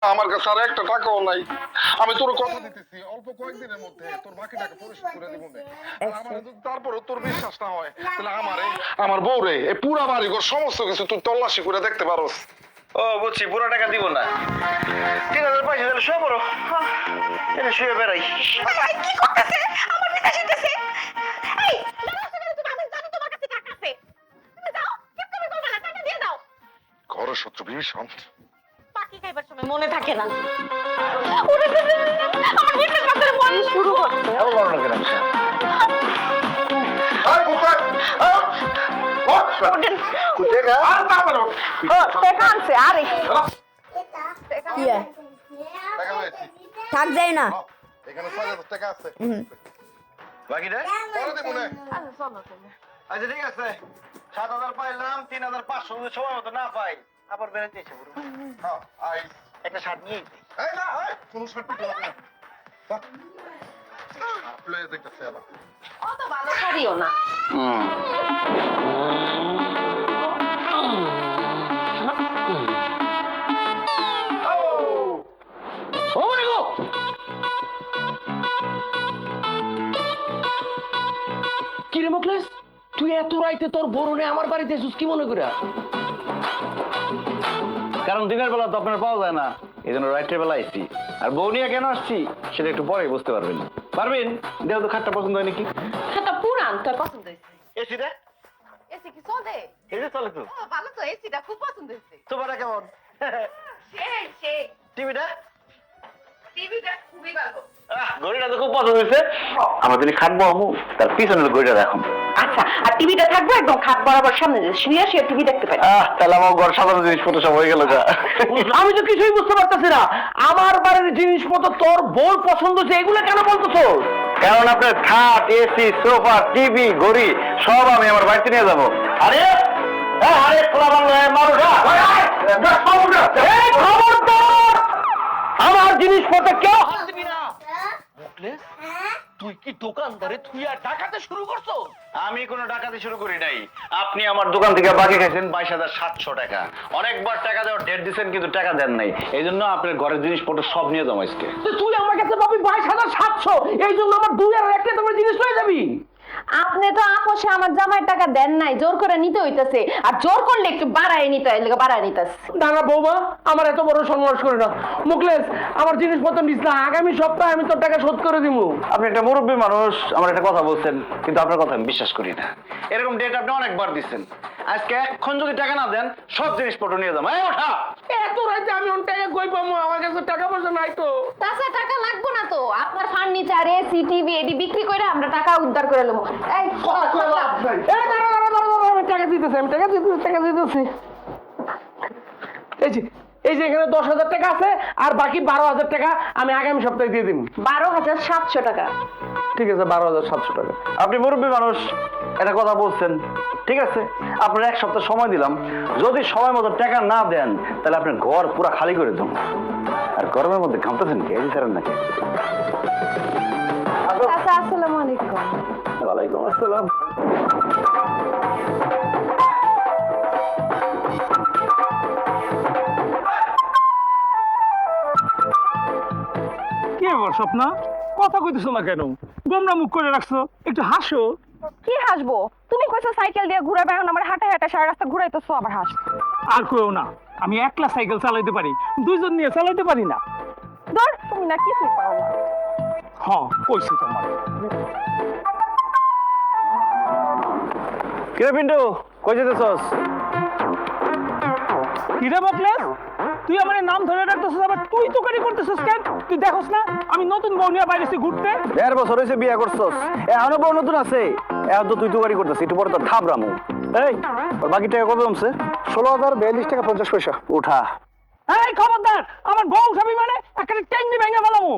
আমার কাছে আর একটা টাকাও নাই। আমি তোর কথা দিতেছি অল্প কয়েকদিনের মধ্যে তোর বাকি টাকা পরিশোধ করে দিব। তারপরে তোর বিশ্বাস না হয় তাহলে আমার বউরে এই পুরা বাড়িঘর সমস্ত কিছু তুই তল্লাশি করে দেখতে পারোস। ও বুঝছি, পুরো টাকা দিব না, 3000 পয়সা দিলে শুয়ে পড়ো, এটা শুয়ে বেড়াই। কি করতেছে? আমার পিতা শুনতেছে। এই আমি জানি তোমার কাছে টাকা আছে। তুমি যাও, কিপ করে বলবা না, টাকা দিয়ে দাও। ঘরের শত্রু ভীষণ। বাকি খাইবার সময় মনে থাকে না। ওরে আমার পিতার কথা মনে শুরু করছে। ও বড় না কেন? আয় কোথায়? কোথায় গা? আর না পারো। টাকা আনছে আরে। কি হয়? টাকা হয়েছে। থাক যাই না। এখানে 6000 টাকা আছে। বাকিটা পরে দেব না। আচ্ছা চলো তাহলে। আচ্ছা ঠিক আছে, 7000 পাইলাম, 3500 যদি সময় মতো না পাই আবার বেড়াতে এসে পড়বো। হ্যাঁ, আই। একটা শার্ট নিয়ে এই না, এই কোন শর্ত দিও না। আপলে দেখতেছে আবার। অত ভালো শাড়িও না। কি রে মুখলেস, তুই এত রাইতে তোর বরুণে আমার বাড়িতে এসেছিস কি মনে করে? কারণ দিনের বেলা তো আপনার পাওয়া যায় না, এই জন্য রাইটের বেলা আইসি। আর বউ নিয়ে কেন আসছি সেটা একটু পরে বুঝতে পারবেন। দেখো তো খাটটা পছন্দ হয় নাকি? এটা পুরান, তোর পছন্দ হয়েছে। এসি রে, এসি কি চলে? এই যে চলে তো। ও ভালো তো, এসিটা খুব পছন্দ হয়েছে। সোফাটা কেমন? সেই টিভিটা? টিভিটা খুবই ভালো। ঘড়িটা তো খুব পছন্দ হয়েছে। আমরা যদি খাটবো আমু, তার পিছনের ঘড়িটা দেখো। আচ্ছা, আর টিভিটা থাকবে একদম খাট বরাবর সামনে, শুয়ে শুয়ে টিভি দেখতে পাই। তাহলে আমার ঘর সাধারণ জিনিসপত্র সব হয়ে গেল যা। আমি তো কিছুই বুঝতে পারতেছি না, আমার বাড়ির জিনিসপত্র তোর বউর পছন্দ হচ্ছে, এগুলো কেন বলতেছো? কারণ আপনার খাট, এসি, সোফা, টিভি, ঘড়ি সব আমি আমার বাড়িতে নিয়ে যাবো। আরে আরে খোলা বাংলায় মানুষ খবরদার! আমার জিনিসপত্র কেউ হাত দিবি না। মুখলেস, তুই কি দোকানদারে তুই আর ডাকাতে শুরু করছো? আমি কোনো ডাকাতি শুরু করি নাই। আপনি আমার দোকান থেকে বাকি খাইছেন 22,700 টাকা। অনেকবার টাকা দেওয়ার ডেট দিচ্ছেন কিন্তু টাকা দেন নাই, এই জন্য আপনার ঘরের জিনিসপত্র সব নিয়ে যাবো আজকে। তুই আমার কাছে পাবি 22,700, এই জন্য আমার 2,001 তোমার জিনিস হয়ে যাবি। আপনি তো আপোষে আমার জামাই টাকা দেন নাই, জোর করে নিতে হইতাছে। আর জোর করলে একটু বাড়ায় নিতে হয়, বাড়ায় নিতেছে। দাঁড়া বৌমা, আমার এত বড় সন্ন্যাস করে না। মুখলেস, আমার জিনিসপত্র নিস না, আগামী সপ্তাহে আমি তোর টাকা শোধ করে দিব। আপনি একটা মুরব্বী মানুষ, আমার একটা কথা বলছেন, কিন্তু আপনার কথা আমি বিশ্বাস করি না। এরকম ডেট আপনি অনেকবার দিচ্ছেন, আজকে এখন যদি টাকা না দেন সব জিনিসপত্র নিয়ে যাবো। এই ওঠা! এত রাতে আমি অন টাকা কই পাবো? আমার কাছে টাকা পয়সা নাই তো। তাছাড়া টাকা লাগবে না তো, আপনার ফার্নিচার, এসি, টিভি এটি বিক্রি করে আমরা টাকা উদ্ধার করে নেবো। এই আমি টাকা দিতেছি, টাকা দিতেছি। এই যে এখানে 10,000 টাকা আছে, আর বাকি 12,000 টাকা আমি আগামী সপ্তাহে দিয়ে দিব। 12,700 টাকা। ঠিক আছে, 12,700 টাকা। আপনি মুরব্বী মানুষ, একটা কথা বলছেন, ঠিক আছে, আপনার এক সপ্তাহ সময় দিলাম। যদি সময় মতো টাকা না দেন তাহলে আপনার ঘর পুরো খালি করে দেন। আর গরমের মধ্যে ঘামতেছেন কি? এই ছাড়েন নাকি? আচ্ছা, আসসালামু আলাইকুম। ওয়ালাইকুম আসসালাম। কি ব্যাপার স্বপ্না, কথা কইতেছো না কেন? গোমরা মুখ করে রাখছো, একটু হাসো। কি হাসবো? তুমি কইছো সাইকেল দিয়ে ঘুরাবে, এখন আমার হাঁটা হাঁটা সারা রাস্তা ঘুরাইতেছো, আবার হাস। আর কইও না, আমি একলা সাইকেল চালাইতে পারি, দুইজন নিয়ে চালাইতে পারি না। ধর, তুমি না কিছুই পারো না। হ্যাঁ, কইছি তোমার। কিরে পিন্টু, কই যেতেছস? কিরে বকলেস, তুই আমার নাম ধরে রাখতেছিস, আবার তুই তো কারি করতেছিস কেন? তুই দেখোস না আমি নতুন বউ নিয়ে বাইরে ঘুরতে? 1.5 বছর হয়েছে বিয়ে করছস, এখনো বউ নতুন আছে? এখন তো তুই তুকারি করতেছিস, একটু পরে তো থাবরামু। এই ওর বাকি টাকা কত জমছে? 16,042 টাকা 50 পয়সা। উঠা। এই খবরদার, আমার বউ উঠাবি মানে একটা ট্যাঙ্গি ভেঙে ফেলামু।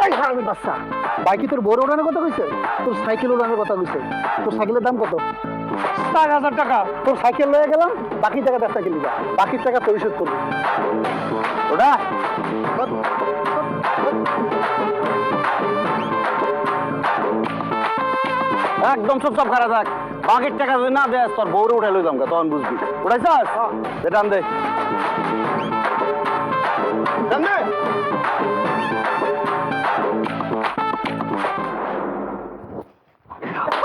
এই হারামির বাচ্চা, বাইকে তোর বড় উড়ানোর কথা কইছে, তোর সাইকেল উড়ানোর কথা কইছে। তোর সাইকেলের দাম কত? 4,000 টাকা। তোর সাইকেল লয়ে গেলাম, বাকি টাকা দেড় সাইকেল দিবা, বাকি টাকা পরিশোধ করবি। ওটা একদম চুপচাপ খারা থাক। বাকির টাকা যদি না দেয় তোর বউরে উঠাই লইতাম, তখন বুঝবি। উঠাইছাস? এটা আন দে। জানে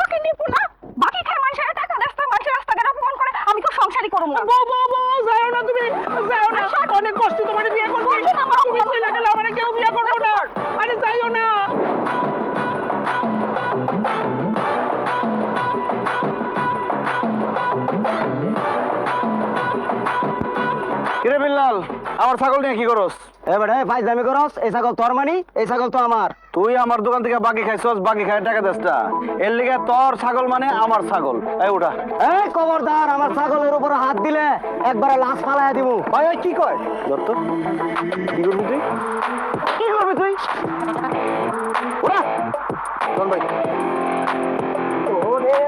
ওকে নিপু না বাকি খায় মানুষের টাকা দেস্তা মানুষের রাস্তাঘাটে অপমান করে আমি তো সংসারই করব না বউ বউ বউ যাও না তুমি যাও না অনেক কষ্ট তোমার বিয়ে করবো তুমি চলে গেলে আমার কেউ বিয়ে করবো না আরে যাইও না কিরে বিল্লাল আমার ছাগল নিয়ে কি করস এবারে ভাই দামি করস এই ছাগল তোর মানি এই ছাগল তো আমার তুই আমার দোকান থেকে বাকি খাইছস বাকি খাই টাকা দেসটা এর লিগে তোর ছাগল মানে আমার ছাগল এই উঠা এই খবরদার আমার ছাগলের উপর হাত দিলে একবারে লাশ ফালাইয়া দিব ভাই কি কয় দত্ত কি করবি তুই কি করবি তুই ওরা চল ভাই ওরে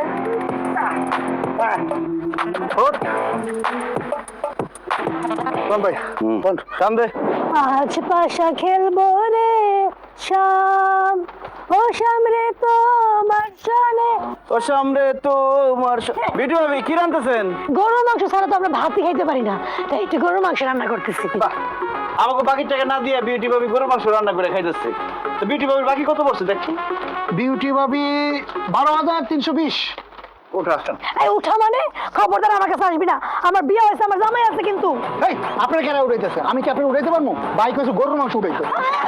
ওঠ চল ভাই কাম দে আজ পাশা খেলবো রে শাম ও শাম রে তোমার সনে ও সামনে তোমার বিটু ভাবি কি রান্তেছেন গরুর মাংস ছাড়া তো আমরা ভাতই খাইতে পারি না তাই একটু গরুর মাংস রান্না করতেছি আমাকে বাকি টাকা না দিয়ে বিউটি ভাবি গরুর মাংস রান্না করে খাইতেছে তো বিউটি ভাবির বাকি কত পড়ছে দেখছি বিউটি ভাবি 12,320 ওঠা এই উঠা মানে খবরদার আমার কাছে আসবি না আমার বিয়ে হয়েছে আমার জামাই আছে কিন্তু এই আপনার কেন উড়াইতেছে আমি কি আপনি উড়াইতে পারবো বাইক হয়েছে গরুর মাংস উড়াইতে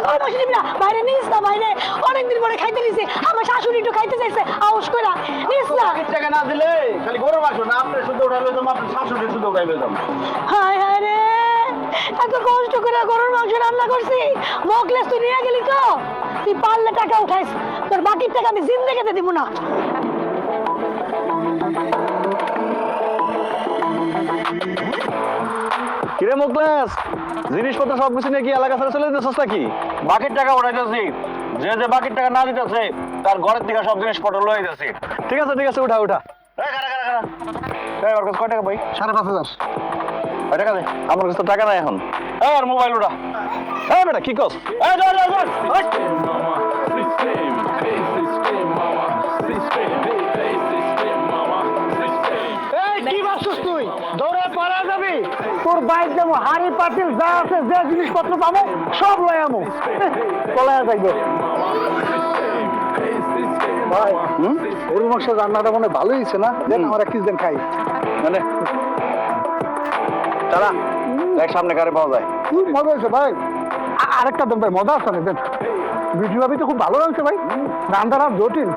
গরুর মাংস নিবি না বাইরে নিস না বাইরে অনেকদিন পরে খাইতে নিছে আমার শাশুড়ি একটু খাইতে চাইছে আউস কইরা নিস না বাকি টাকা না দিলে খালি গরুর মাংস না আপনি শুধু উঠাইলে তো আপনার শাশুড়ি শুধু উঠাইলে তো হায় হায় রে এত কষ্ট করে গরুর মাংস রান্না করছি মকলেস তুই নিয়ে গেলি তো তুই পারলে টাকা উঠাইস তোর বাকির টাকা আমি জিন্দেগিতে দিব না কিরে মুকলেশ জিনিসপত্র সবকিছু নিয়ে কি এলাকা ছেড়ে চলে যেতেছস নাকি বাকির টাকা উঠাইতেছি যে যে বাকির টাকা না দিতেছে তার ঘরের থেকে সব জিনিসপত্র লয়ে যাচ্ছে ঠিক আছে উঠা উঠা ওর কাছে কয় টাকা ভাই 5,500 কয় টাকা দে আমার কাছে তো টাকা নাই এখন আর মোবাইল উঠা বেটা কি কস কি ভাবছিস তুই দৌড়ে পারা যাবি তোর বাইক যাবো হাড়ি পাতিল যা আছে যে জিনিসপত্র পাবো সব লয় আমো চলায় যাইবে ভাই গরুর মাংস রান্নাটা মনে ভালোই হয়েছে না দেন আমার এক দিন খাই মানে চালা দেখ সামনে কারে পাওয়া যায় খুব মজা হয়েছে ভাই আরেকটা দেন ভাই মজা আছে না দেন বিউটি ভাবি তো খুব ভালো লাগছে ভাই রান্নার জটিল